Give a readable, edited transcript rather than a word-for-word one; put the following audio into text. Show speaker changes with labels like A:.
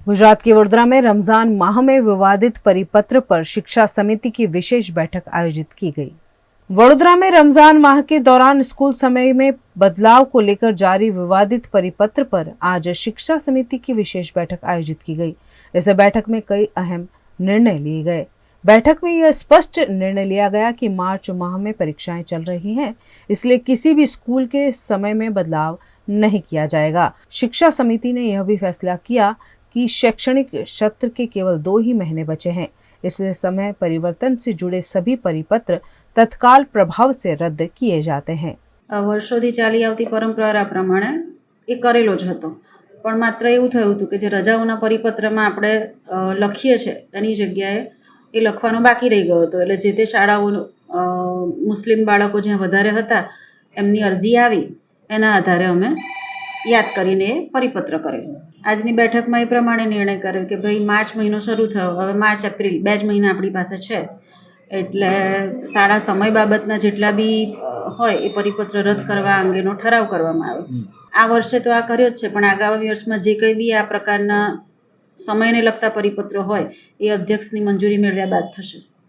A: गुजरात के वडोदरा में रमजान माह में विवादित परिपत्र पर शिक्षा समिति की विशेष बैठक आयोजित की गई। वडोदरा में रमजान माह के दौरान स्कूल समय में बदलाव को लेकर जारी विवादित परिपत्र पर आज शिक्षा समिति की विशेष बैठक आयोजित की गई। इस बैठक में कई अहम निर्णय लिए गए। बैठक में यह स्पष्ट निर्णय लिया गया कि मार्च माह में परीक्षाएं चल रही हैं, इसलिए किसी भी स्कूल के समय में बदलाव नहीं किया जाएगा। शिक्षा समिति ने यह भी फैसला किया कि शैक्षणिक सत्र के केवल 2 ही महीने बचे हैं, इसलिए समय परिवर्तन से जुड़े सभी परिपत्र तत्काल प्रभाव से रद्द किए जाते हैं।
B: वर्षोથી ચાલી આવતી પરંપરા પ્રમાણે એ કરેલો જ હતો, પણ માત્ર એવું થયું હતું કે જે રજાઓના પરિપત્રમાં આપણે લખીએ છીએ એની જગ્યાએ એ લખવાનું બાકી રહી ગયો હતો. એટલે જે તે શાળાઓ મુસ્લિમ બાળકો જ્યાં વધારે હતા એમની અરજી આવી એના આધારે અમે યાદ કરીને એ પરિપત્ર કરેલું. આજની બેઠકમાં એ પ્રમાણે નિર્ણય કરેલ કે ભાઈ માર્ચ મહિનો શરૂ થયો, હવે માર્ચ એપ્રિલ 2 જ મહિના આપણી પાસે છે, એટલે શાળા સમય બાબતના જેટલા બી હોય એ પરિપત્ર રદ કરવા અંગેનો ઠરાવ કરવામાં આવ્યો. આ વર્ષે તો આ કર્યો જ છે, પણ આગામી વર્ષમાં જે કંઈ બી આ પ્રકારના સમયને લગતા પરિપત્રો હોય એ અધ્યક્ષની મંજૂરી મેળવ્યા બાદ થશે.